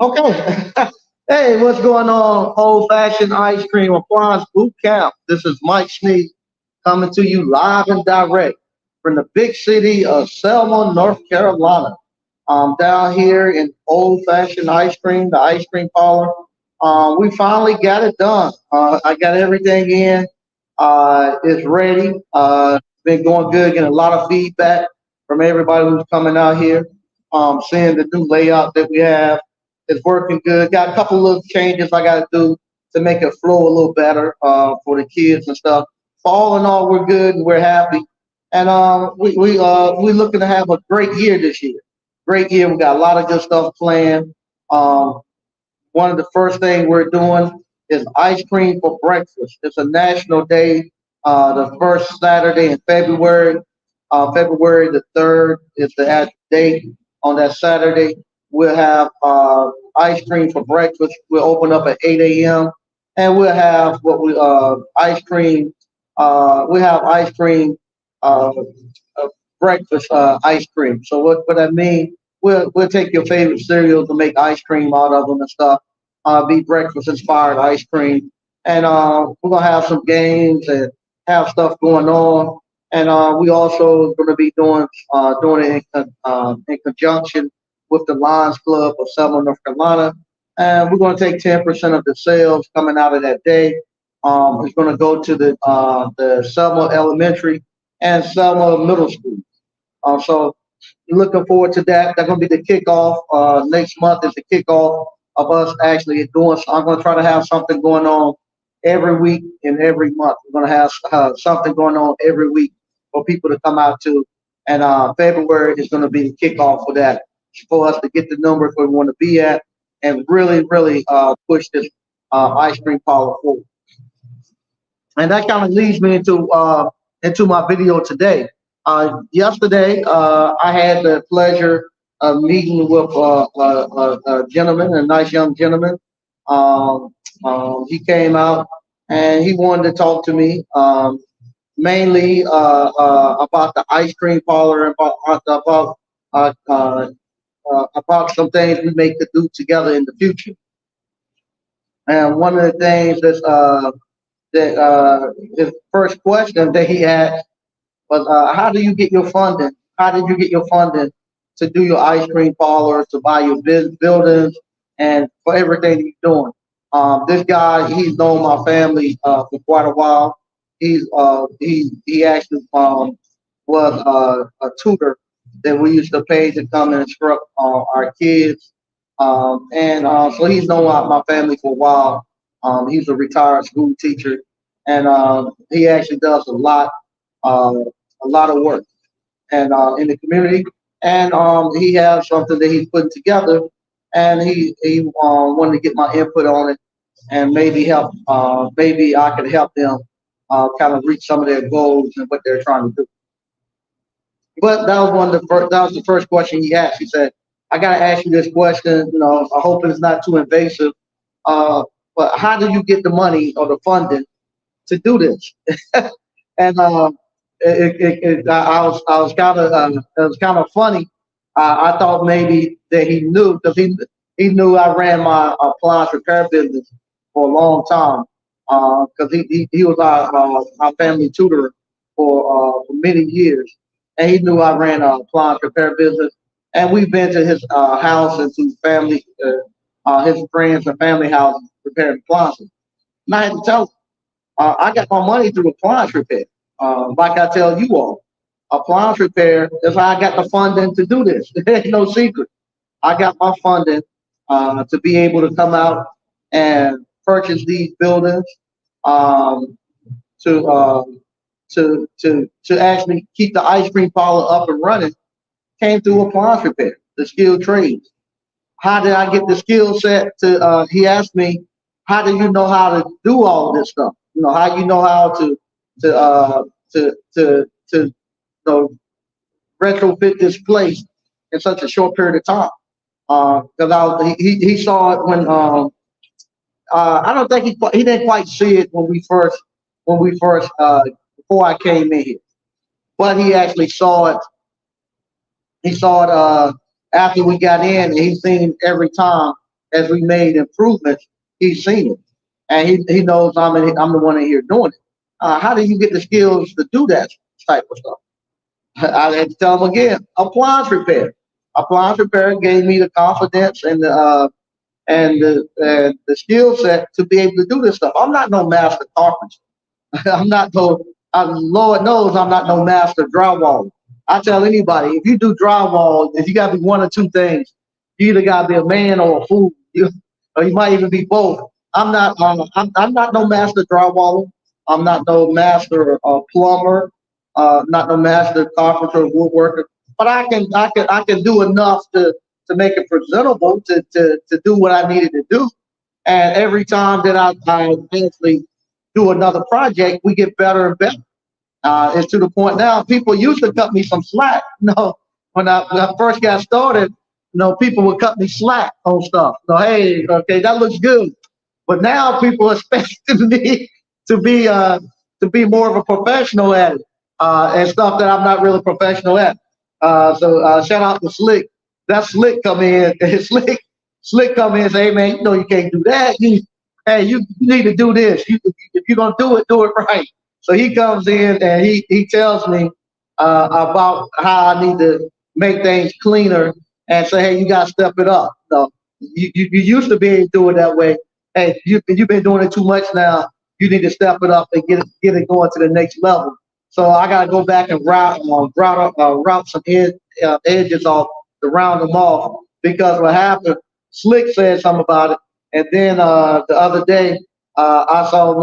Okay. Hey, what's going on? Old fashioned ice cream appliance boot camp. This is Mike Sneed coming to you live and direct from the big city of Selma, North Carolina. Down here in old fashioned ice cream, the ice cream parlor. We finally got it done. I got everything in. It's ready. Been going good, getting a lot of feedback from everybody who's coming out here. Seeing the new layout that we have. It's working good. Got a couple little changes I got to do to make it flow a little better for the kids and stuff. But all in all, we're good and we're happy. And we're looking to have a great year this year. Great year. We got a lot of good stuff planned. Um, One of the first things we're doing is ice cream for breakfast. It's a national day, the first Saturday in February. February the 3rd is the actual date. On that Saturday, we'll have ice cream for breakfast. We'll open up at 8 a.m. and we'll have what we ice cream. We have ice cream uh, uh, breakfast ice cream. So what that means, we'll take your favorite cereals and make ice cream out of them and stuff. Be breakfast inspired ice cream, and we're gonna have some games and have stuff going on. And we also going to be doing it in conjunction with the Lions Club of Selma, North Carolina. And we're going to take 10% of the sales coming out of that day. It's going to go to the Selma Elementary and Selma Middle School. So looking forward to that. That's going to be the kickoff. Next month is the kickoff of us actually doing. So I'm going to try to have something going on every week and every month. We're going to have something going on every week for people to come out to. And February is going to be the kickoff for that, for us to get the numbers where we want to be at and really push this ice cream parlor forward. And that kind of leads me into my video today. Yesterday, I had the pleasure of meeting with a gentleman, a nice young gentleman. Um, he came out and he wanted to talk to me mainly about the ice cream parlor and about some things we may could do together in the future. And one of the things that his first question that he asked was, how do you get your funding? How did you get your funding to do your ice cream parlor, to buy your buildings, and for everything that you're doing? This guy, he's known my family for quite a while. He actually was a tutor that we used to pay to come and instruct our kids, and so he's known my family for a while. He's a retired school teacher, and he actually does a lot of work and in the community. And he has something that he's putting together, and he wanted to get my input on it, and maybe help. Maybe I could help them kind of reach some of their goals and what they're trying to do. But that was one of the first. That was the first question he asked. He said, "I got to ask you this question. You know, I hope it's not too invasive. Uh, but how do you get the money or the funding to do this?" And I was kind of it was kind of funny. I thought maybe that he knew because he knew I ran my appliance repair business for a long time because he was our family tutor for many years, and he knew I ran a appliance repair business. And we've been to his house and to his friends and family houses repairing appliances. And I had to tell him, I got my money through appliance repair. Like I tell you all, appliance repair is how I got the funding to do this. There's no secret. I got my funding to be able to come out and purchase these buildings, um, to to actually keep the ice cream parlor up and running. Came through appliance repair, the skilled trades. How did I get the skill set to? He asked me, how do you know how to do all this stuff? You know, how you know how to uh, to know, retrofit this place in such a short period of time. Because he saw it when I don't think he didn't quite see it when we first before I came in here, but he actually saw it. He saw it after we got in, and he's seen every time. as we made improvements, he's seen it, and he knows I'm the one in here doing it. How do you get the skills to do that type of stuff? I had to tell him again. Appliance repair. Appliance repair gave me the confidence and the skill set to be able to do this stuff. I'm not no master carpenter. I'm not no. Lord knows I'm not no master drywall. I tell anybody if you do drywall, if you got to be one or two things, you either got to be a man or a fool, or you might even be both. I'm not. I'm not no master drywaller. I'm not no master plumber. Not no master carpenter or woodworker. But I can do enough to make it presentable to do what I needed to do. And every time that I actually do another project, we get better and better. It's to the point now, people used to cut me some slack. When I first got started, people would cut me slack on stuff. Hey, okay, that looks good. But now people are expecting me to be uh, to be more of a professional at it, and stuff that I'm not really professional at. So shout out to Slick. That Slick come in, Slick come in and say, hey man, you can't do that. Hey, you need to do this. If you're gonna do it right. So he comes in and he tells me about how I need to make things cleaner and say, hey, you gotta step it up. So you used to be able to do it that way. Hey, you've been doing it too much now. You need to step it up and get it going to the next level. So I gotta go back and route some edges off to round them off because what happened, Slick said something about it, and then the other day I saw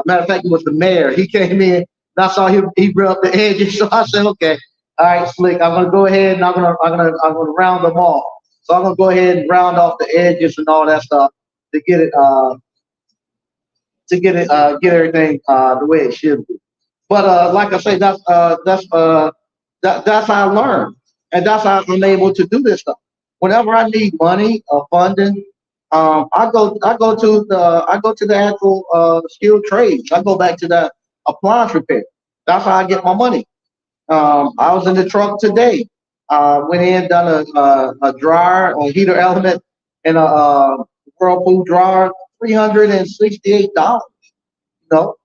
matter of fact it was the mayor. He came in and I saw him he rubbed the edges, so I said, okay, all right, Slick, I'm gonna go ahead and I'm gonna round them off. So I'm gonna go ahead and round off the edges and all that stuff to get it get everything the way it should be. But like I say, that's how I learn, and that's how I'm able to do this stuff. Whenever I need money or funding, I go to the actual skilled trades. I go back to the appliance repair. That's how I get my money. I was in the truck today. Went in, done a dryer, a heater element, and a whirlpool dryer, $368. You know,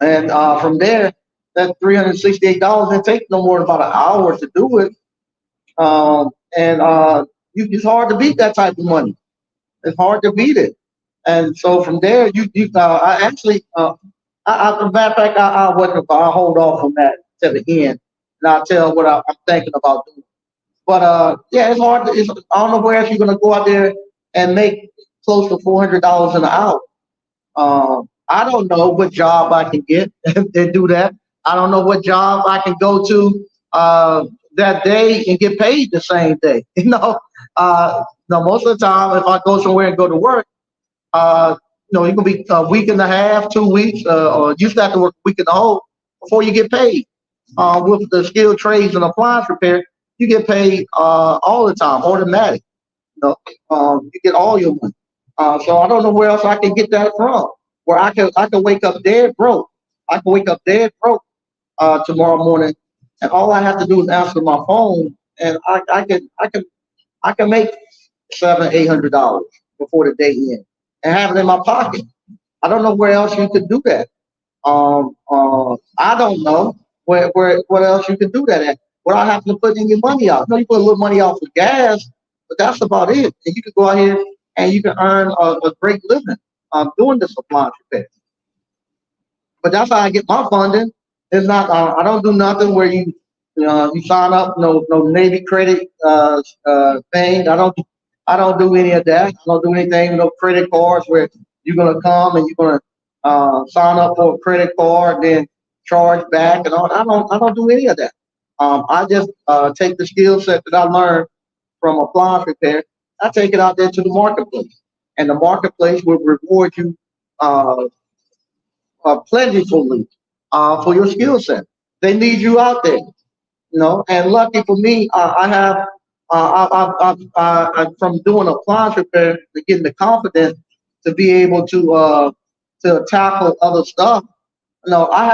and from there, that $368 didn't take no more than about an hour to do it. And it's hard to beat that type of money. It's hard to beat it. And so from there, I actually, as a matter of fact, I wasn't. I'll hold off on that to the end, and I'll tell what I'm thinking about doing. But yeah, it's hard. I don't know where else you're gonna go out there and make close to $400 an hour. I don't know what job I can get and do that. I don't know what job I can go to that day and get paid the same day. No, most of the time, if I go somewhere and go to work, you can be a week and a half, 2 weeks, or you still have to work a week and a whole before you get paid. With the skilled trades and appliance repair, you get paid all the time, automatic. You get all your money. So I don't know where else I can get that from. Where I can wake up dead broke. I can wake up dead broke tomorrow morning, and all I have to do is answer my phone, and I can make $700-800 before the day ends, and have it in my pocket. I don't know where else you could do that. I don't know where what else you can do that at. Without having to put any money out. No, you put a little money out for gas, but that's about it. And you can go out here and you can earn a great living doing the supply repair. But that's how I get my funding. It's not. I don't do nothing where you sign up no Navy credit thing. I don't do any of that. I don't do anything no credit cards where you're gonna come and you're gonna sign up for a credit card then charge back and all. I don't do any of that. I just take the skill set that I learned from appliance repair. I take it out there to the marketplace, and the marketplace will reward you uh, plentifully for your skill set. They need you out there, And lucky for me, I have from doing appliance repair to getting the confidence to be able to tackle other stuff. I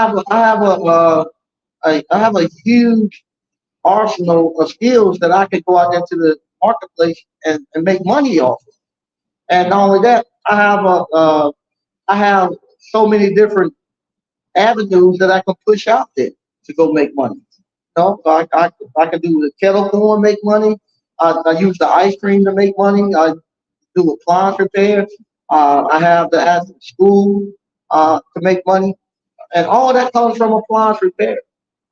have a huge arsenal of skills that I can go out there marketplace and make money off it. And not only that, I have so many different avenues that I can push out there to go make money. I can do the kettle corn, make money. I use the ice cream to make money. I do appliance repair. I have the actual school to make money, and all that comes from appliance repair.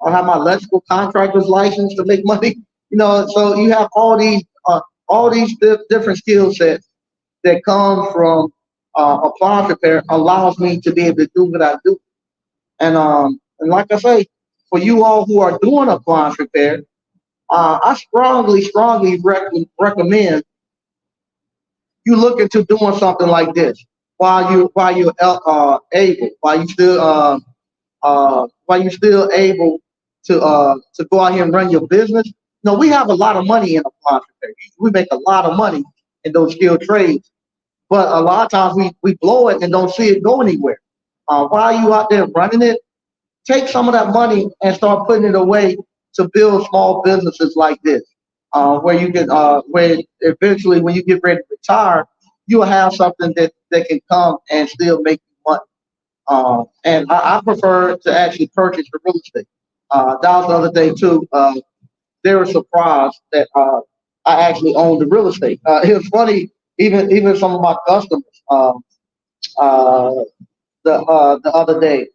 I have my electrical contractor's license to make money. So you have all these different skill sets that come from appliance repair allows me to be able to do what I do. And like I say, for you all who are doing appliance repair, I strongly recommend you look into doing something like this while you're able, while you're still able to go out here and run your business. No, we have a lot of money in appliance repair. We make a lot of money in those skilled trades, but a lot of times we blow it and don't see it go anywhere. While you out there running it, take some of that money and start putting it away to build small businesses like this, where eventually when you get ready to retire, you'll have something that can come and still make you money. And I prefer to actually purchase the real estate. That was the other thing too. They were surprised that I actually owned the real estate. It was funny, even some of my customers. Uh, the other day.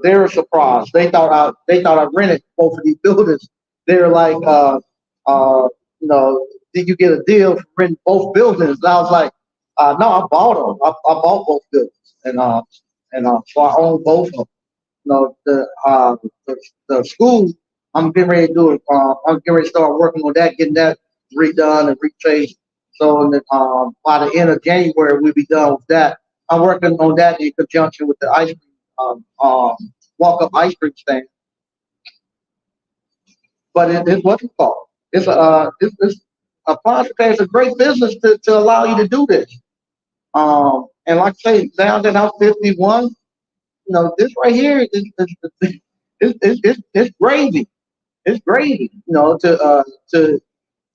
They were surprised. They thought I rented both of these buildings. They were like, did you get a deal for renting both buildings? And I was like, no, I bought them. I bought both buildings, and so I own both of them. The school, I'm getting ready to do it. I'm getting ready to start working on that, getting that redone and retraced. So by the end of January, we'll be done with that. I'm working on that in conjunction with the ice cream, walk up ice cream stand. But it's what's it called? It's a podcast is a great business to allow you to do this. And like I say, now that I'm 51, this right here it's gravy. It's gravy.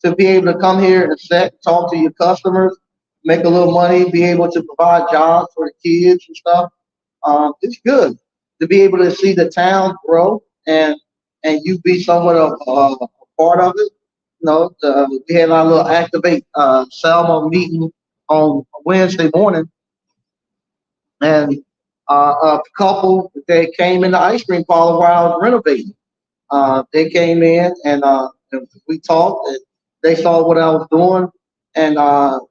To be able to come here and set, talk to your customers, make a little money, be able to provide jobs for the kids and stuff. It's good to be able to see the town grow and you be somewhat of a part of it. We had our little activate Selma meeting on Wednesday morning, and a couple they came in the ice cream parlor while I was renovating. They came in and we talked, and they saw what I was doing, and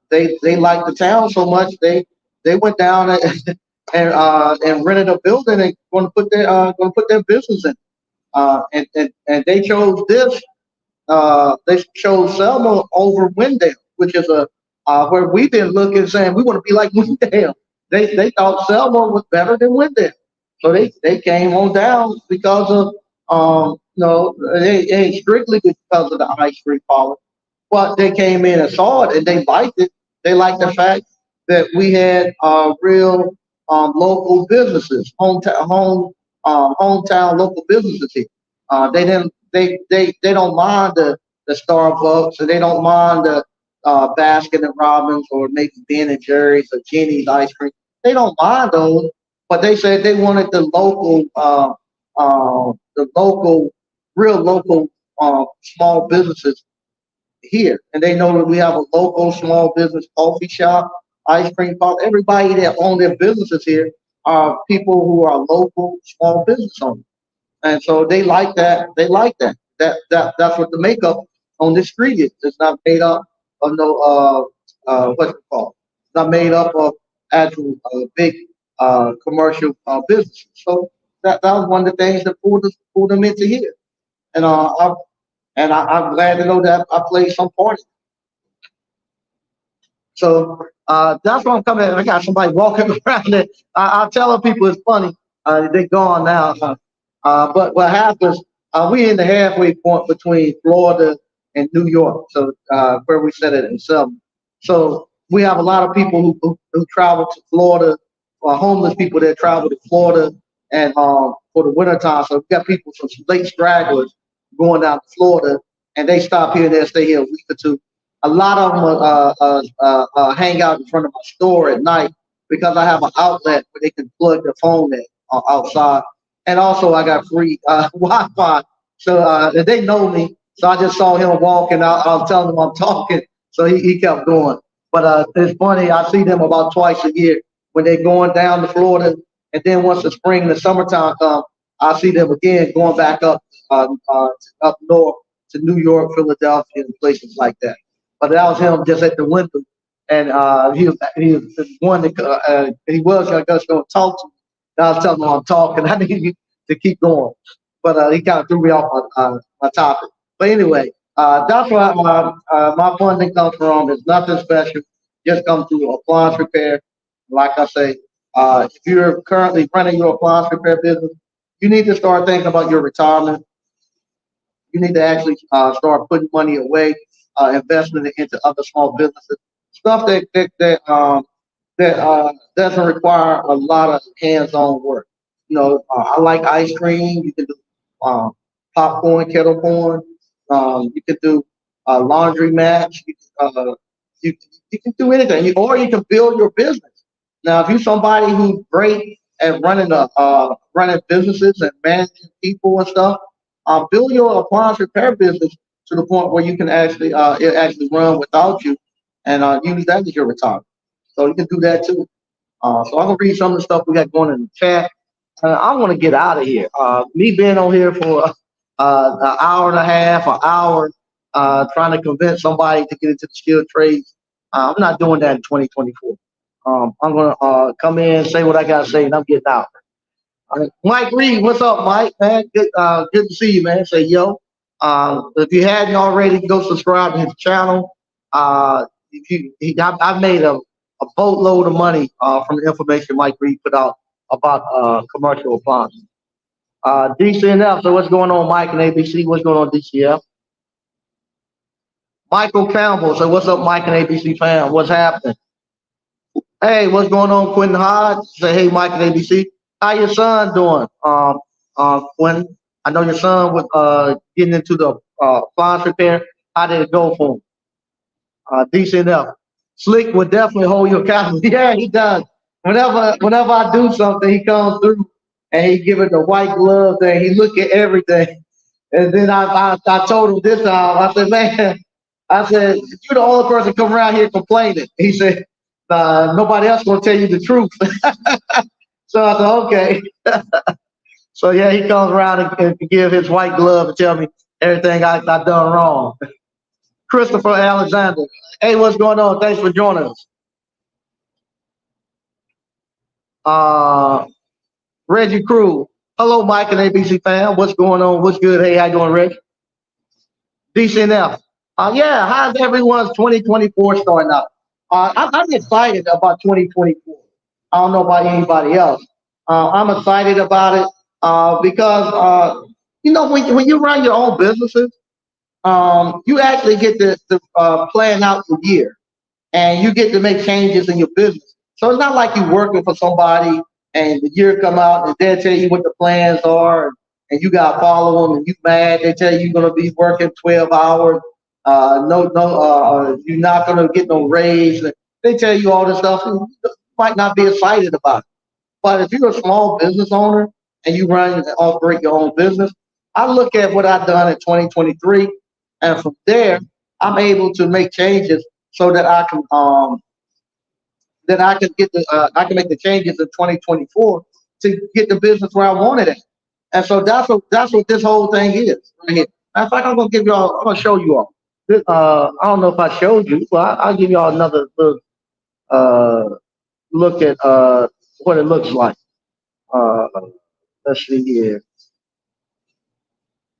they liked the town so much they went down and rented a building and going to put their business in. And they chose this. They chose Selma over Wendell, which is a where we've been looking saying we want to be like Wendell. They thought Selma was better than Wendell, so they came on down because of it ain't strictly because of the ice cream parlor, but they came in and saw it and they liked it. They liked the fact that we had real local businesses, hometown local businesses here. They didn't they don't mind the Starbucks, or they don't mind the Baskin and Robbins, or maybe Ben and Jerry's or Jenny's ice cream. They don't mind those, but they said they wanted the local, real local small businesses here, and they know that we have a local small business coffee shop, ice cream parlor. Everybody that own their businesses here are people who are local small business owners, and so they like that. They like that. That's what the makeup on this street is. It's not made up of no what's it called? It's not made up of actual big commercial businesses. So that was one of the things that pulled them into here, and I'm glad to know that I played some part. So that's why I'm coming at. I got somebody walking around there. I'm telling people it's funny. They're gone now. But what happens, we in the halfway point between Florida and New York. So where we set it in Selma. So we have a lot of people who travel to Florida, homeless people that travel to Florida and for the wintertime. So we got people, some late stragglers going down to Florida, and they stop here and they stay here a week or two. A lot of them hang out in front of my store at night because I have an outlet where they can plug their phone in outside. And also, I got free Wi-Fi, so they know me. So I just saw him walking. I was telling him I'm talking, so he kept going. But it's funny. I see them about twice a year when they're going down to Florida, and then once the spring and the summertime come, I see them again going back up north to New York, Philadelphia, and places like that. But that was him just at the window, and he was the one that he was just going to talk to me. And I was telling him I'm talking. I need to keep going, but he kind of threw me off my topic. But anyway, that's where my funding comes from. It's nothing special. Just come through appliance repair. Like I say, if you're currently running your appliance repair business, you need to start thinking about your retirement. You need to actually start putting money away, investing it into other small businesses, stuff that doesn't require a lot of hands-on work. I like ice cream. You can do um, popcorn, kettle corn. You can do laundry mats. You, you can do anything, or you can build your business. Now, if you're somebody who's great at running businesses and managing people and stuff, build your appliance repair business to the point where you can actually it actually run without you, and use that as your retirement. So you can do that too. So I'm gonna read some of the stuff we got going in the chat. I want to get out of here. Me being on here for an hour and a half, an hour, trying to convince somebody to get into the skilled trades. I'm not doing that in 2024. I'm gonna come in, say what I gotta say, and I'm getting out. All right. Mike Reed, what's up, Mike? Man, good to see you, man. Say yo. If you hadn't already, go subscribe to his channel. I've made a boatload of money from the information Mike Reed put out about commercial appliances. DCNF, so what's going on, Mike and ABC? What's going on, DCF? Michael Campbell, so what's up, Mike and ABC fam? What's happening? Hey, what's going on, Quentin Hodge? Say, hey, Mike and ABC. How your son doing? Quentin, I know your son was getting into the appliance repair. How did it go for him? Decent enough. Slick would definitely hold you accountable. Yeah, he does. Whenever I do something, he comes through and he give it the white glove thing. He look at everything. And then I told him this time, I said, man, I said, you're the only person come around here complaining. He said, nobody else gonna tell you the truth. So I said, okay. So yeah, he comes around and give his white glove and tell me everything I done wrong. Christopher Alexander. Hey, what's going on? Thanks for joining us. Reggie Crew. Hello, Mike and ABC fam. What's going on? What's good? Hey, how you doing, Reggie? DCNF. Yeah, how's everyone's 2024 starting out? I'm excited about 2024. I don't know about anybody else. I'm excited about it because when you run your own businesses, you actually get to plan out the year, and you get to make changes in your business. So it's not like you're working for somebody and the year come out and they tell you what the plans are, and you got to follow them, and you mad. They tell you you're going to be working 12 hours. You're not going to get no raise. They tell you all this stuff. You might not be excited about it. But if you're a small business owner and you run and operate your own business, I look at what I've done in 2023, and from there, I'm able to make changes so that I can make the changes in 2024 to get the business where I want it at. And so that's what this whole thing is right here. Matter of fact, I'm gonna show you all. I don't know if I showed you, but I'll give y'all another uh, look at what it looks like. Uh, let's see here.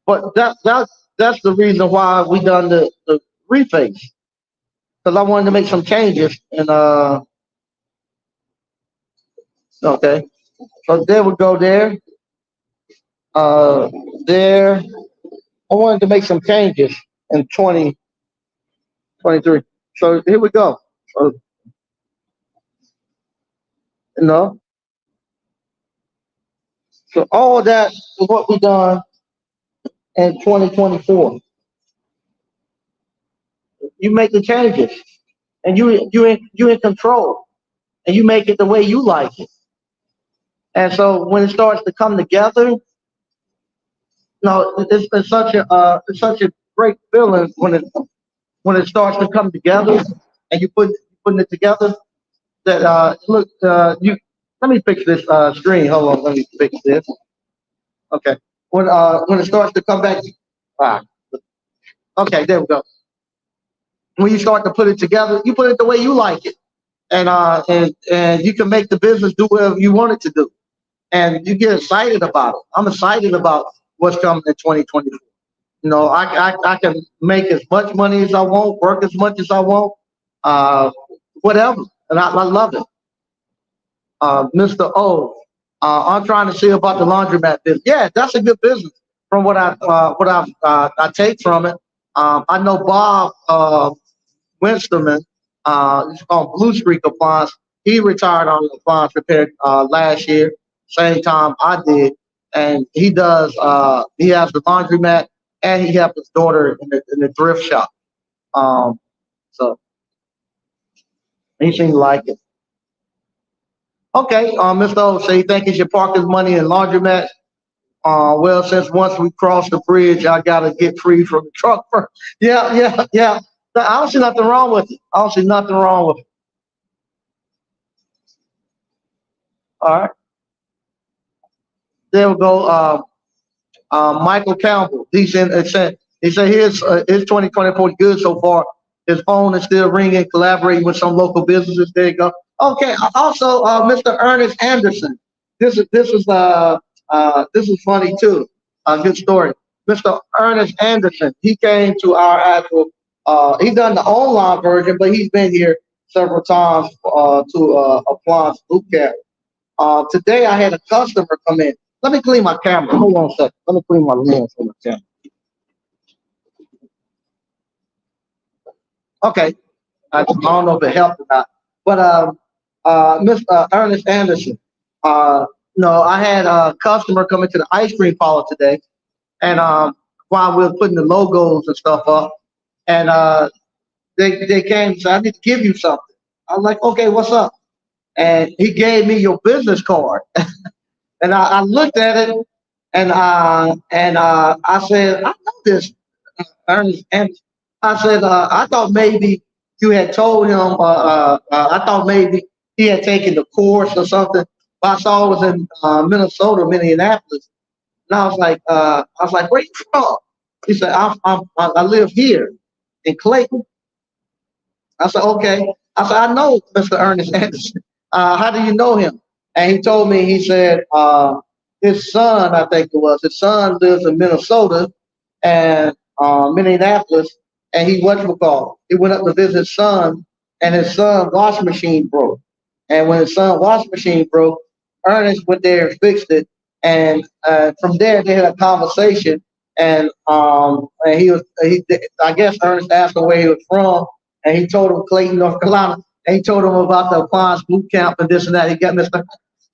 But that's the reason why we done the reface, because I wanted to make some changes. And okay, so there we go there. Uh, there. I wanted to make some changes in 2023. So here we go. So, you know, so all of that is what we done in 2024. You make the changes, and you in control, and you make it the way you like it. And so when it starts to come together, no, it's such a great feeling when it starts to come together, and putting it together. That look, you let me fix this screen. Hold on, let me fix this. Okay, when it starts to come back, ah, okay, there we go. When you start to put it together, you put it the way you like it, and you can make the business do whatever you want it to do, and you get excited about it. I'm excited about what's coming in 2024. You know, I can make as much money as I want, work as much as I want, uh, whatever, and I love it. Mr. O, I'm trying to see about the laundromat business. Yeah, that's a good business from I take from it. I know Bob Winsterman, he's on Blue Streak Appliance. He retired on appliance repair last year, same time I did, and he does. He has the laundromat, and he helps his daughter in the thrift shop. Um, so he seemed to like it. Okay, Mr. O, so you think he should park his money in laundromat? Well, since once we cross the bridge, I gotta get free from the truck first. Yeah, yeah, yeah. I don't see nothing wrong with it. I don't see nothing wrong with it. All right, there we go. Michael Campbell. He said his 2024 is good so far. His phone is still ringing, collaborating with some local businesses. There you go. Okay. Also, Mr. Ernest Anderson. This is funny too. Good story. Mr. Ernest Anderson. He came to our actual. He done the online version, but he's been here several times to apply boot camp. Today I had a customer come in. Let me clean my camera. Hold on a second. Let me clean my lens on the camera. Okay. I don't know if it helped or not. But Mr. Ernest Anderson, uh, no, I had a customer come into the ice cream parlor today, and while we were putting the logos and stuff up, and they came and said, "I need to give you something." I was like, "Okay, what's up?" And he gave me your business card, and I looked at it, and I said, "I know this Ernest." And I said, I thought maybe you had told him, I thought maybe he had taken the course or something. But I saw it was in Minnesota, Minneapolis. And I was like, where you from? He said, I live here in Clayton. I said, okay. I said, I know Mr. Ernest Anderson. How do you know him? And he told me, he said, his son, I think it was, his son lives in Minnesota and Minneapolis, and he whatchamacallit. He went up to visit his son, and his son washing machine broke. And when his son washing machine broke, Ernest went there and fixed it. And from there, they had a conversation. And I guess Ernest asked him where he was from, and he told him Clayton, North Carolina. And he told him about the appliance boot camp and this and that. He got Mr.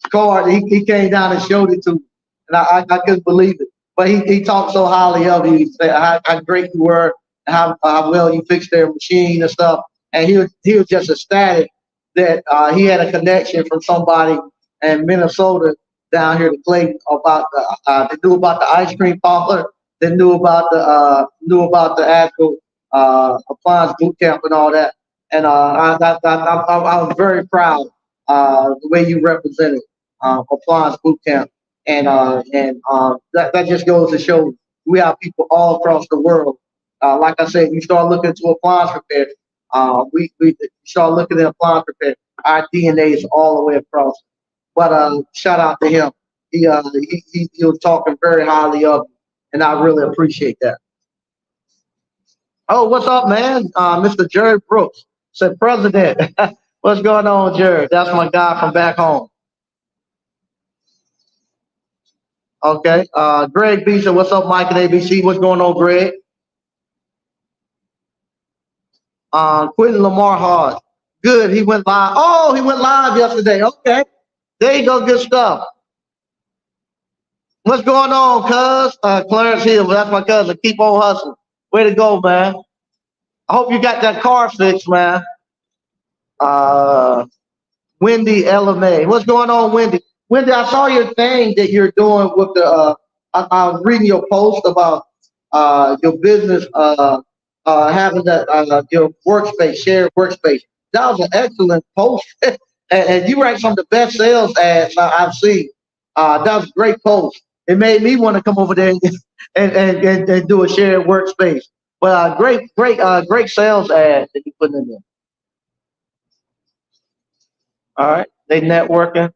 Card. He came down and showed it to me, and I couldn't believe it. But he talked so highly of you. He said how great you were, and how well you fixed their machine and stuff. And he was just ecstatic that he had a connection from somebody in Minnesota down here to Clayton about they knew about the ice cream parlor. They knew about the actual appliance boot camp and all that. And I was very proud the way you represented appliance boot camp, and that just goes to show we have people all across the world. Like I said, you start looking into appliance repair. We start looking at appliance repair. Our DNA is all the way across. But shout out to him. He was talking very highly of me, and I really appreciate that. Oh, what's up, man? Mr. Jared Brooks said, President. What's going on, Jared? That's my guy from back home. Okay. Greg B said, what's up, Mike and ABC? What's going on, Greg? Quentin Lamar Hard. Good. He went live. Oh, he went live yesterday. Okay. There you go. Good stuff. What's going on, cuz? Clarence Hill. That's my cousin. Keep on hustling. Way to go, man. I hope you got that car fixed, man. Uh, Wendy LMA. What's going on, Wendy? Wendy, I saw your thing that you're doing with the. I was reading your post about your business having that your workspace, shared workspace. That was an excellent post, and you write some of the best sales ads I've seen. That was a great post. It made me want to come over there and do a shared workspace. But great sales ad that you put in there. All right, they networking.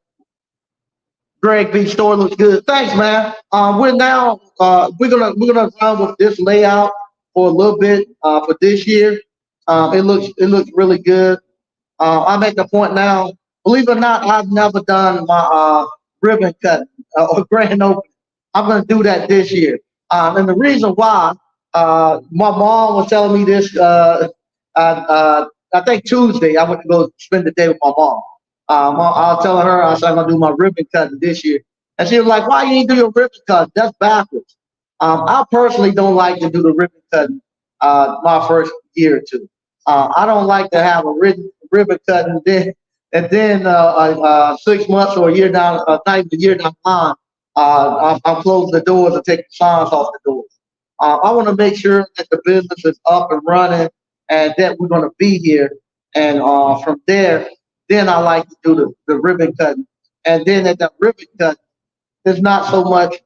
Greg B store looks good. Thanks, man. We're gonna run with this layout for a little bit for this year. It looks really good. I make a point now. Believe it or not, I've never done my ribbon cut or grand opening. I'm going to do that this year. And the reason why, my mom was telling me this. I think Tuesday I went to go spend the day with my mom. I was telling her I said I'm going to do my ribbon cutting this year, and she was like, "Why you ain't do your ribbon cut? That's backwards." I personally don't like to do the ribbon cutting my first year or two. I don't like to have a ribbon cut and then 6 months or a year down, not even a year down the line, I'm closing the doors and taking signs off the doors. I want to make sure that the business is up and running and that we're going to be here. And from there, then I like to do the ribbon cutting. And then at that ribbon cut, there's not so much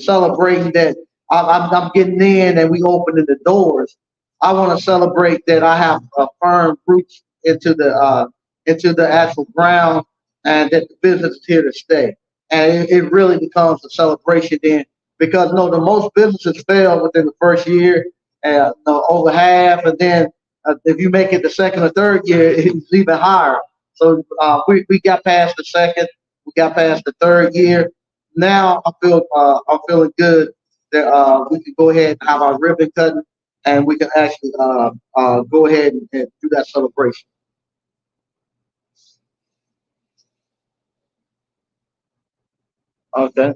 celebrating that I'm getting in and we opening the doors. I want to celebrate that I have firm roots into the actual ground and that the business is here to stay. And it really becomes a celebration then because no, the most businesses fail within the first year, no, over half, and then if you make it the second or third year, it's even higher. So we got past the second, we got past the third year. Now I'm feeling good that we can go ahead and have our ribbon cutting, and we can actually go ahead and do that celebration. Okay.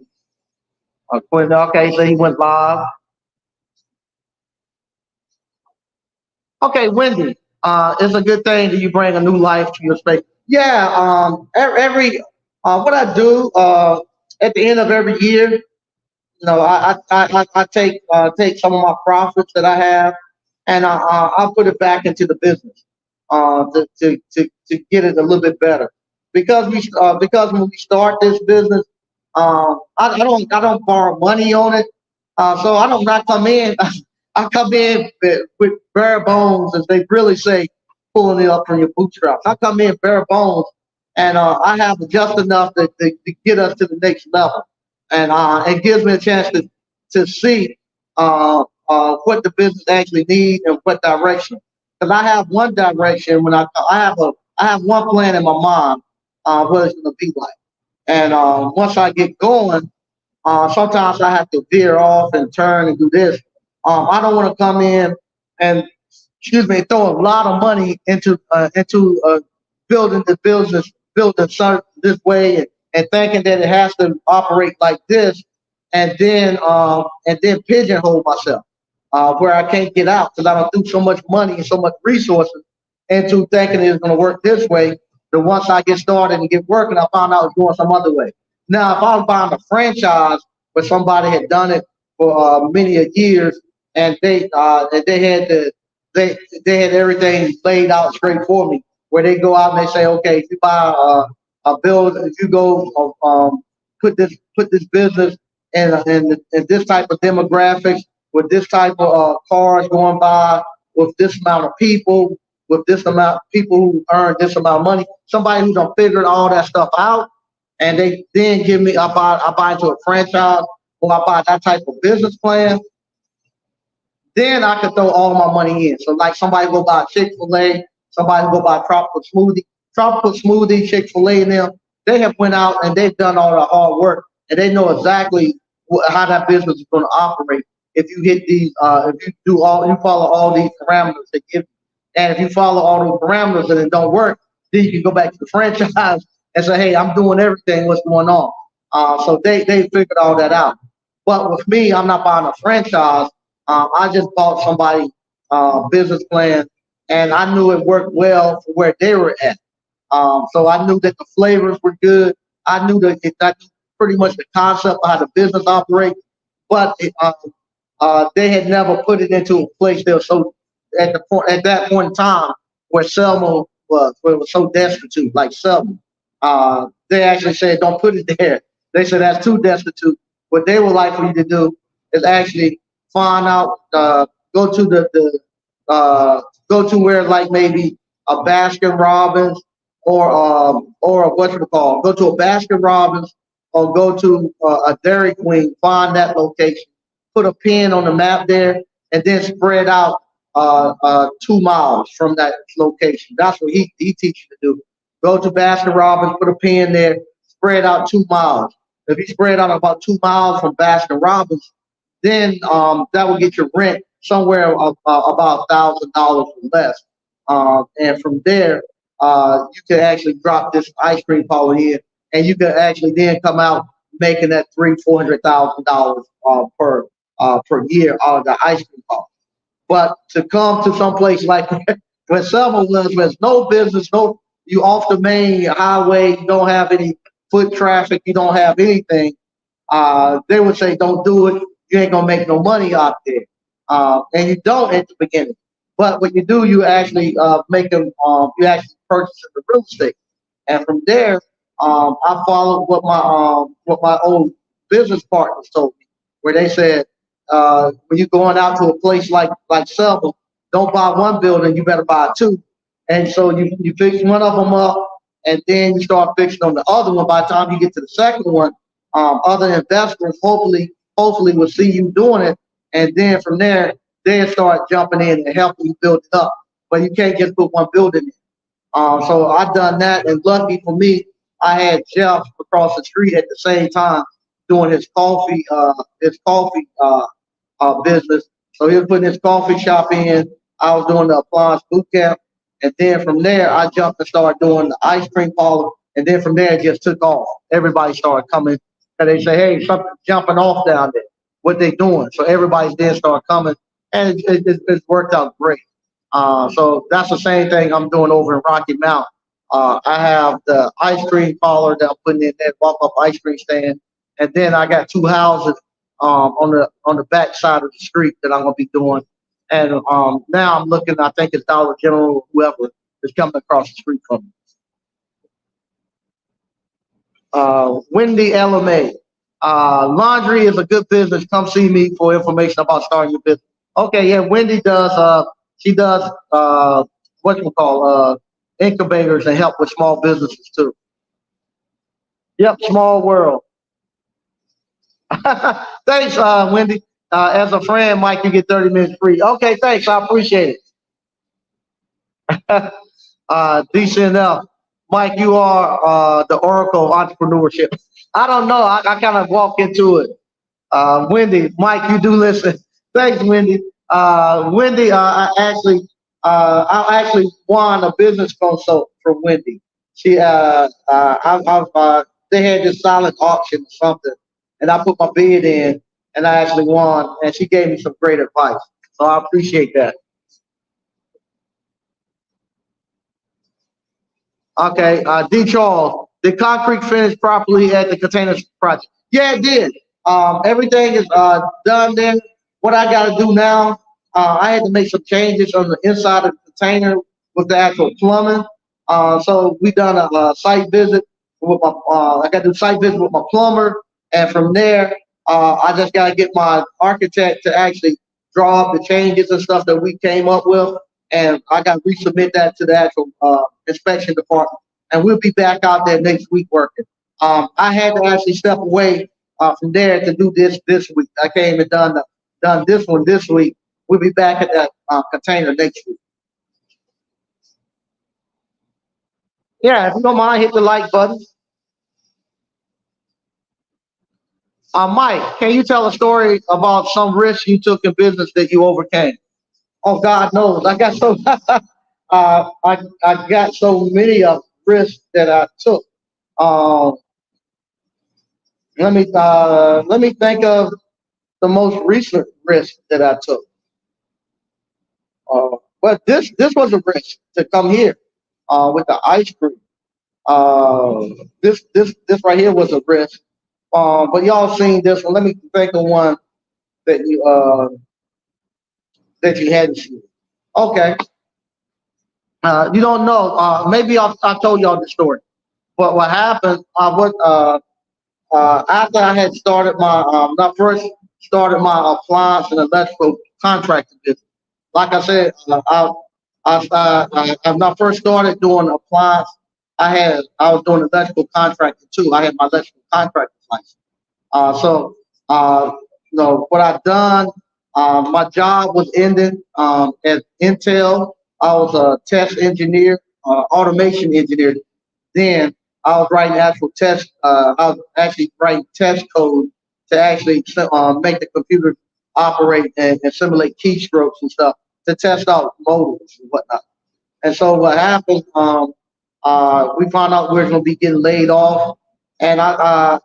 Quentin, okay, so he went live. Okay, Wendy, it's a good thing that you bring a new life to your space. Yeah, every what I do at the end of every year, I take some of my profits that I have, and I'll put it back into the business to get it a little bit better. Because when we start this business, I don't borrow money on it, so I don't not come in. I come in with bare bones, as they really say, pulling it up from your bootstraps. I come in bare bones, and I have just enough to get us to the next level, and it gives me a chance to see what the business actually needs and what direction. Because I have one direction when I have one plan in my mind what it's going to be like, and once I get going, sometimes I have to veer off and turn and do this. I don't want to come in and excuse me, throw a lot of money into building the business, building this way, and thinking that it has to operate like this, and then pigeonhole myself where I can't get out because I don't do so much money and so much resources into thinking it's going to work this way. But once I get started and get working, I found out it's going some other way. Now, if I was buying a franchise where somebody had done it for many a years and they had they had everything laid out straight for me. Where they go out and they say, okay, if you buy a build, if you go put this business in this type of demographics with this type of cars going by, with this amount of people, with this amount of people who earn this amount of money. Somebody who's done figured all that stuff out, and they then give me I buy into a franchise or I buy that type of business plan, then I could throw all my money in. So like somebody go buy Chick-fil-A, somebody go buy Tropical Smoothie, Chick-fil-A and them, they have went out and they've done all the hard work and they know exactly how that business is going to operate. If you hit these, if you follow all these parameters they give you. And if you follow all those parameters and it don't work, then you can go back to the franchise and say, hey, I'm doing everything, what's going on? So they figured all that out. But with me, I'm not buying a franchise. I just bought somebody business plan, and I knew it worked well for where they were at. So I knew that the flavors were good. I knew pretty much the concept of how the business operates, but they had never put it into a place that was so at that point in time where Selma was, where it was so destitute, like Selma. They actually said, "Don't put it there." They said that's too destitute. What they would like for you to do is actually find out, go to go to where like maybe a Baskin Robbins or what you call, go to a Baskin Robbins or go to a Dairy Queen, find that location, put a pin on the map there, and then spread out 2 miles from that location. That's what he teaches you to do. Go to Baskin Robbins, put a pin there, spread out 2 miles. If you spread out about 2 miles from Baskin Robbins, then that will get your rent somewhere about $1,000 or less. And from there, you can actually drop this ice cream parlor in, and you can actually then come out making that $300,000-$400,000 per year out of the ice cream parlor. But to come to some place like where Selma was, where there's no business, no, you off the main highway, you don't have any foot traffic, you don't have anything. They would say, "Don't do it. You ain't gonna make no money out there," and you don't at the beginning. But what you do, you actually make them. You actually purchase the real estate, and from there, I followed what my old business partners told me, where they said, when you're going out to a place like Selma, don't buy one building, you better buy two. And so you fix one of them up, and then you start fixing on the other one. By the time you get to the second one, other investors hopefully will see you doing it, and then from there they start jumping in and helping you build it up. But you can't just put one building in. So I done that, and lucky for me, I had Jeff across the street at the same time doing his coffee business. So he was putting his coffee shop in. I was doing the appliance boot camp, and then from there I jumped and started doing the ice cream parlor, and then from there it just took off. Everybody started coming, and they say, "Hey, something's jumping off down there. What they doing?" So everybody then started coming, and it's worked out great. So that's the same thing I'm doing over in Rocky Mount. I have the ice cream parlor that I'm putting in there, walk up ice cream stand, and then I got two houses on the back side of the street that I'm gonna be doing. And now I'm looking. I think it's Dollar General, whoever is coming across the street from me. Wendy LMA. Laundry is a good business. Come see me for information about starting your business. Okay, yeah, Wendy does. She does what you call incubators and help with small businesses too. Yep, small world. Thanks, Wendy. As a friend, Mike, you get 30 minutes free. Okay, thanks. I appreciate it. DCNL. Mike, you are the oracle of entrepreneurship. I don't know. I kind of walk into it. Wendy, Mike, you do listen. Thanks, Wendy. Wendy, I actually won a business consult from Wendy. She, they had this silent auction or something, and I put my bid in, and I actually won, and she gave me some great advice. So I appreciate that. Okay, D. Charles, did concrete finish properly at the container project? Yeah, it did. Everything is done there. What I got to do now, I had to make some changes on the inside of the container with the actual plumbing. So we done a site visit with my. I got to do site visit with my plumber, and from there, I just got to get my architect to actually draw up the changes and stuff that we came up with, and I got to resubmit that to the actual inspection department, and we'll be back out there next week working. I had to actually step away from there to do this week. I came and done this one this week. We'll be back at that container next week. Yeah, if you don't mind, hit the like button. Mike, can you tell a story about some risk you took in business that you overcame? Oh, God knows, I got so I got so many of risks that I took. Um, let me think of. the most recent risk that I took. But this was a risk to come here with the ice cream. Uh, this right here was a risk. But y'all seen this one. Let me think of one that you hadn't seen. Okay. You don't know. Maybe I told y'all the story. But what happened? After I had started when I first started my appliance and electrical contracting business. Like I said, when I first started doing appliance, I was doing electrical contracting too. I had my electrical contracting license. So, what I've done, my job was ending at Intel. I was a test engineer, automation engineer. Then I was writing actual test. I was actually writing test code to actually make the computer operate and simulate keystrokes and stuff to test out modems and whatnot. And so what happened? We found out we were going to be getting laid off, and I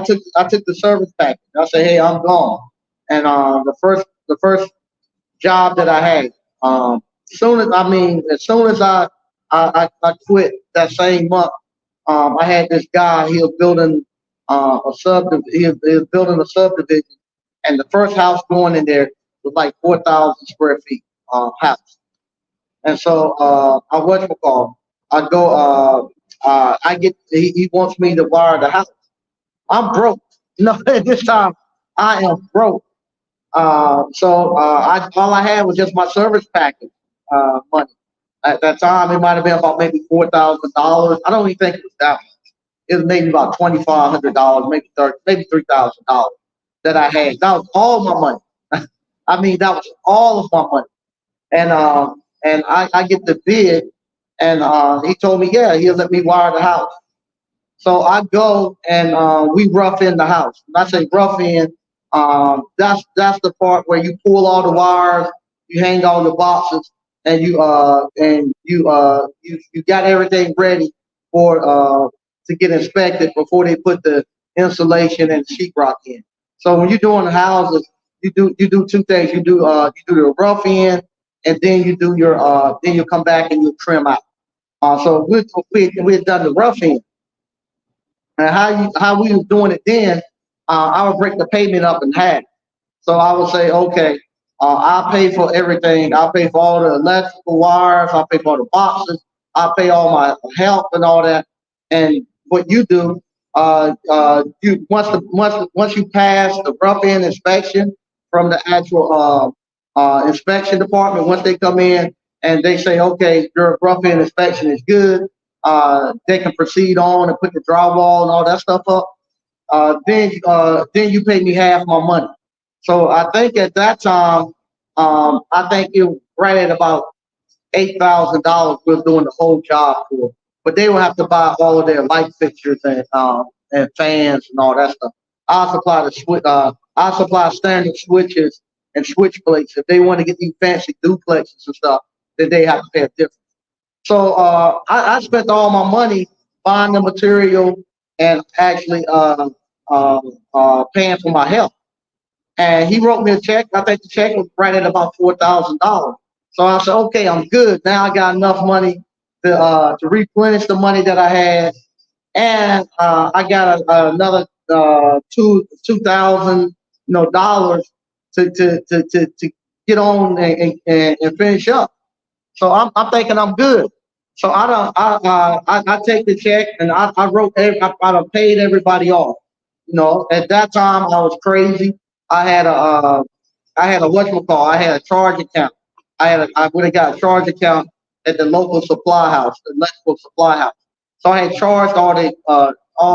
took the service package. I said, "Hey, I'm gone." And the first job that I had, as soon as I quit that same month, I had this guy. He was building he was building a subdivision, and the first house going in there was like 4,000 square feet house. And so I what you call I go I get he wants me to wire the house. I'm broke. At this time I am broke. All I had was just my service package money. At that time, it might have been about maybe $4,000. I don't even think it was that much. It was maybe about $2,500, maybe 30, maybe $3,000 that I had. That was all my money. I mean, that was all of my money. And I get the bid, and he told me, yeah, he'll let me wire the house. So I go and we rough in the house. When I say rough in, that's the part where you pull all the wires, you hang all the boxes, and you got everything ready for to get inspected before they put the insulation and sheetrock in. So when you're doing the houses, you do two things. You do the rough in, and then then you come back and you trim out. So we had done the rough in. And how we was doing it then, I would break the payment up in half. So I would say, okay, I'll pay for everything. I'll pay for all the electrical wires. I'll pay for all the boxes. I'll pay all my help and all that. And what you do, you once you pass the rough in inspection from the actual inspection department, once they come in and they say, okay, your rough in inspection is good, they can proceed on and put the drywall and all that stuff up. Then you pay me half my money. So I think at that time, I think it was right at about $8,000 we was doing the whole job for. But they will have to buy all of their light fixtures and fans and all that stuff. I supply standard switches and switch plates. If they want to get these fancy duplexes and stuff, then they have to pay a difference. So I spent all my money buying the material and actually paying for my help. And he wrote me a check. I think the check was right at about $4,000. So I said, okay, I'm good. Now I got enough money to replenish the money that I had, and I got another $2,000 dollars to get on and finish up. So I'm thinking I'm good. So I take the check and I wrote I done paid everybody off. At that time I was crazy. I had a whatchamacall. I had a charge account. I would have got a charge account at the local supply house, the electrical supply house. So I had charged all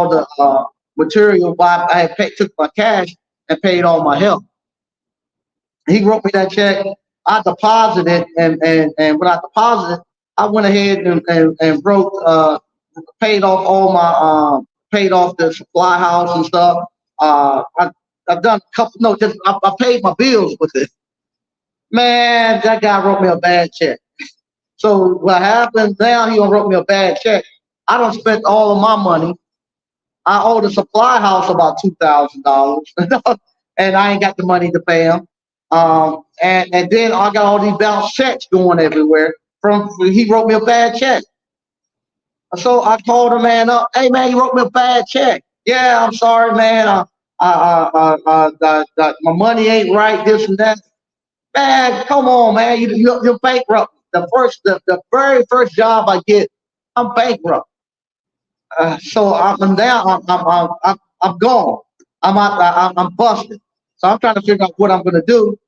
the material. I had took my cash and paid all my help. He wrote me that check. I deposited, and when I deposited, I went ahead and wrote, paid off all my, paid off the supply house and stuff. I've done a couple, no, just I paid my bills with it. Man, that guy wrote me a bad check. So what happened now? He wrote me a bad check. I don't spent all of my money. I owe the supply house about $2,000. and I ain't got the money to pay him. And then I got all these bounce checks going everywhere. From he wrote me a bad check, so I called the man up. Hey man, you wrote me a bad check. Yeah, I'm sorry, man. My money ain't right. This and that. Man, come on, man. You're bankrupt. The very first job I get, I'm bankrupt. So I'm down. I'm gone. I'm busted. So I'm trying to figure out what I'm gonna do.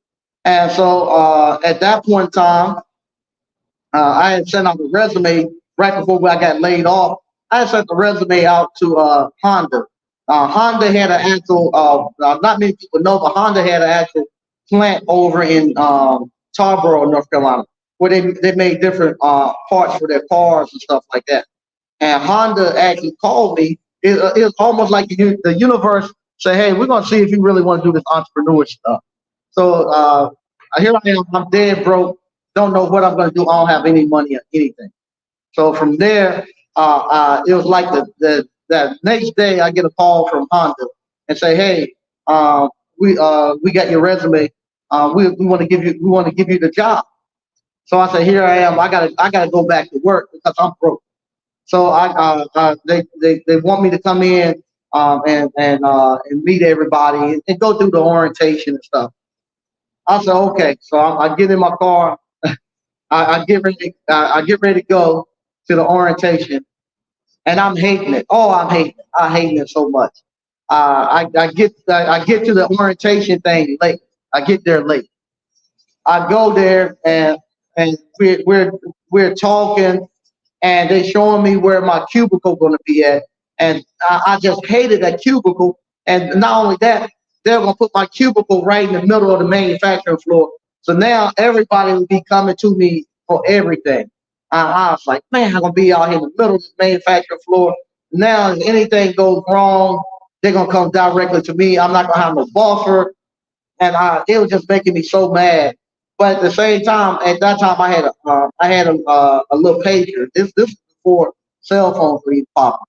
And so at that point in time, I had sent out a resume right before I got laid off. I had sent the resume out to Honda. Honda had an actual, not many people know, but Honda had an actual plant over in Tarboro, North Carolina, where they made different parts for their cars and stuff like that. And Honda actually called me. It was almost like the universe said, "Hey, we're gonna see if you really want to do this entrepreneur stuff." So here I am. I'm dead broke. Don't know what I'm gonna do. I don't have any money or anything. So from there, it was like that next day I get a call from Honda and say, "Hey, we got your resume. We want to give you the job." So I said, "Here I am. I gotta go back to work because I'm broke." So they want me to come in and meet everybody and go through the orientation and stuff. I said, okay. So I get in my car. I get ready to go to the orientation, and I'm hating it. Oh, I'm hating it. I'm hating it so much. I get to the orientation thing late. I get there late. I go there and we're talking, and they showing me where my cubicle going to be at, and I just hated that cubicle. And not only that, they're going to put my cubicle right in the middle of the manufacturing floor. So now everybody will be coming to me for everything. I was like, man, I'm going to be out here in the middle of the manufacturing floor. Now, if anything goes wrong, they're going to come directly to me. I'm not going to have no buffer, and it was just making me so mad. But at the same time, at that time, I had a little pager. This was before cell phones were even popular.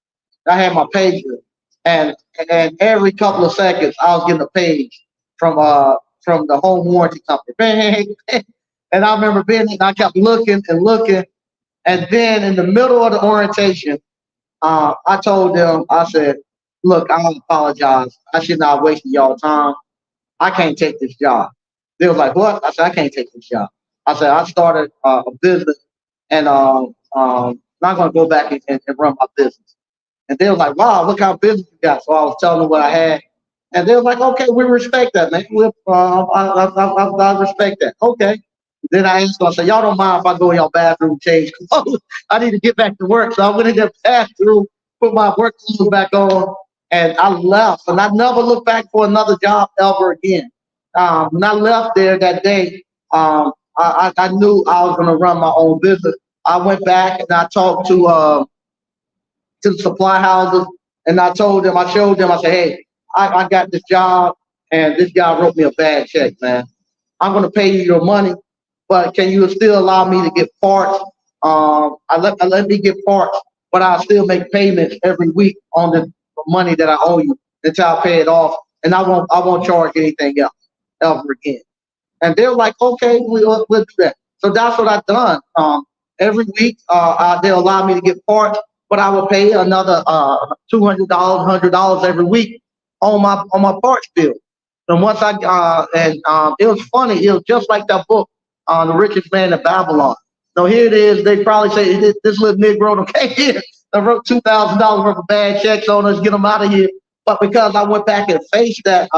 I had my pager, and and every couple of seconds, I was getting a page from the home warranty company. Bang, bang. And I remember being, and I kept looking and looking, and then in the middle of the orientation, I told them, I said, "Look, I apologize. I should not waste y'all time. I can't take this job." They was like, "What?" I said, "I can't take this job." I said, "I started a business, and not going to go back and run my business." And they was like, "Wow, look how business you got." So I was telling them what I had, and they was like, "Okay, we respect that, man. I respect that." Okay. Then I asked them, I said, "Y'all don't mind if I go in your bathroom and change clothes? I need to get back to work." So I went in the bathroom, put my work clothes back on, and I left. And I never looked back for another job ever again. When I left there that day, I knew I was going to run my own business. I went back and I talked to the supply houses, and I told them, I showed them, I said, "Hey, I got this job, and this guy wrote me a bad check, man. I'm going to pay you your money, but can you still allow me to get parts? I let me get parts, but I'll still make payments every week on the money that I owe you until I pay it off, and I won't charge anything else ever again." And they're like, "Okay, we'll do that." So that's what I've done. Every week, they'll allow me to get parts, but I will pay another $200, $100 every week on my parts bill. And once it was funny. It was just like that book, The Richest Man in Babylon. So here it is. They probably say this little Negro came here and wrote $2,000 worth of bad checks on us, get them out of here. But because I went back and faced that,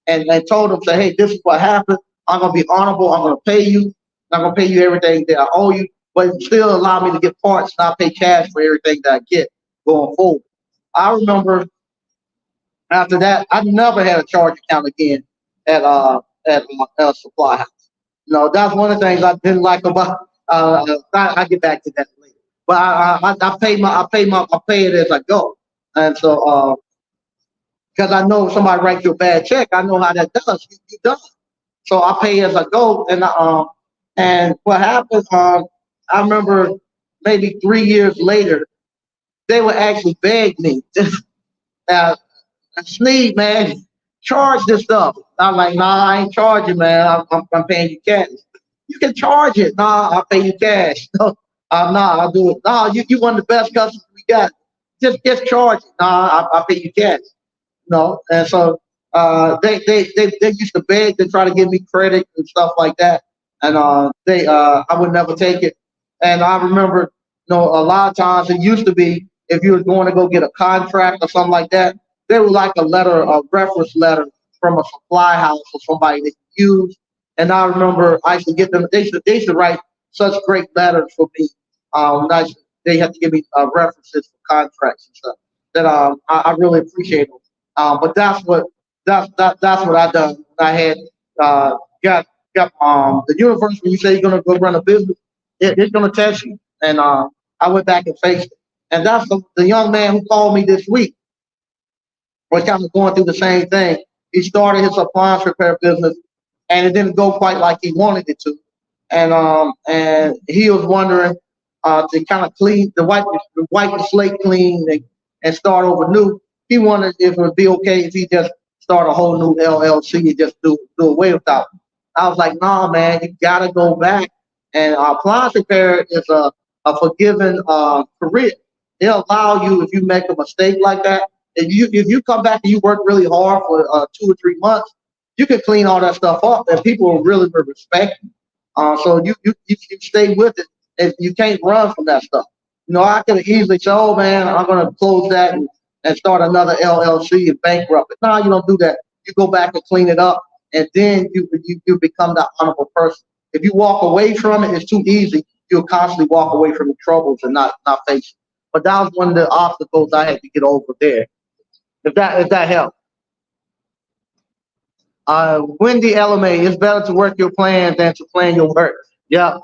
and told them, say, "Hey, this is what happened. I'm gonna be honorable. I'm gonna pay you. I'm gonna pay you everything that I owe you, but still allow me to get parts and I pay cash for everything that I get going forward." I remember after that, I never had a charge account again at a supply house. That's one of the things I didn't like about. I get back to that later. But I pay it as I go, and so because I know if somebody writes you a bad check, I know how that does. You done. So I pay as I go, and what happened? I remember maybe 3 years later, they would actually beg me, uh, "Sneed, man, charge this stuff. I'm like, nah, I ain't charging, man. I'm paying you cash. You can charge it. Nah, I'll pay you cash. No, nah, I'll do it. Nah, you one of the best customers we got. Just charge it. Nah, I'll pay you cash. No, and so they used to beg to try to give me credit and stuff like that, and I would never take it. And I remember, a lot of times it used to be if you was going to go get a contract or something like that, there was like a letter, a reference letter from a supply house or somebody that you use. And I remember I used to get them. They should write such great letters for me. They had to give me references for contracts and stuff that I really appreciate them. But that's what I done. I had uh, got the universe. When you say you're gonna go run a business, it's gonna test you. And I went back and faced it. And that's the young man who called me this week was kind of going through the same thing. He started his appliance repair business, and it didn't go quite like he wanted it to. And he was wondering to kind of clean wipe the slate clean and start over new. He wondered if it would be okay if he just start a whole new LLC and just do away with that. I was like, nah, man, you gotta go back. And appliance repair is a forgiving career. They'll allow you if you make a mistake like that. If you come back and you work really hard for 2 or 3 months, you can clean all that stuff up, and people will really respect you. So you stay with it, and you can't run from that stuff. I could have easily said, "Oh man, I'm going to close that and start another LLC and bankrupt it." No, you don't do that. You go back and clean it up, and then you become that honorable person. If you walk away from it, it's too easy. You'll constantly walk away from the troubles and not face it. But that was one of the obstacles I had to get over there. If that helps. Wendy LMA, it's better to work your plan than to plan your work. Yeah.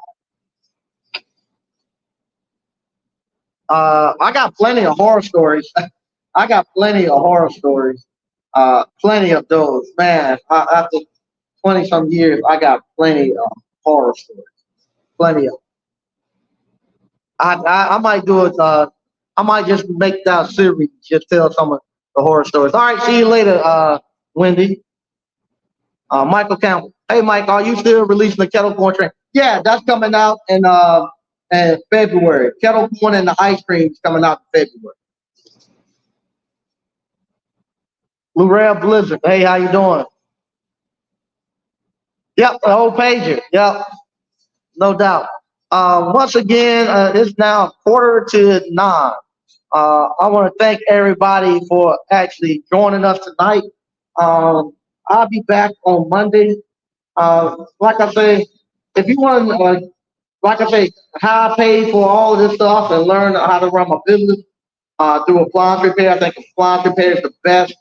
I got plenty of horror stories. I got plenty of horror stories. Plenty of those. Man, after 20 some years, I got plenty of horror stories. Plenty of. I might do it. I might just make that series. Just tell some of the horror stories. All right. See you later, Wendy. Michael Campbell. Hey, Mike, are you still releasing the kettle corn train? Yeah, that's coming out in February. Kettle corn and the ice cream is coming out in February. Blue Red Blizzard. Hey, how you doing? Yep, the whole pager. Yep, no doubt. Once again, it's now 8:45. I want to thank everybody for actually joining us tonight. I'll be back on Monday. Like I say, if you want to, like I say, how I pay for all of this stuff and learn how to run my business through appliance repair. I think appliance repair is the best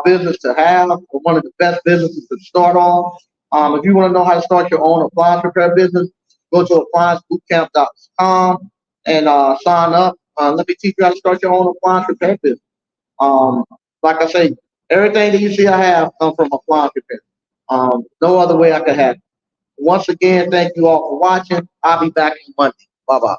business to have, or one of the best businesses to start on. If you want to know how to start your own appliance repair business, go to appliancebootcamp.com and sign up. Let me teach you how to start your own appliance repair business. Um, like I say, everything that you see I have come from appliance repair. No other way I could have it. Once again, thank you all for watching. I'll be back on Monday. Bye bye.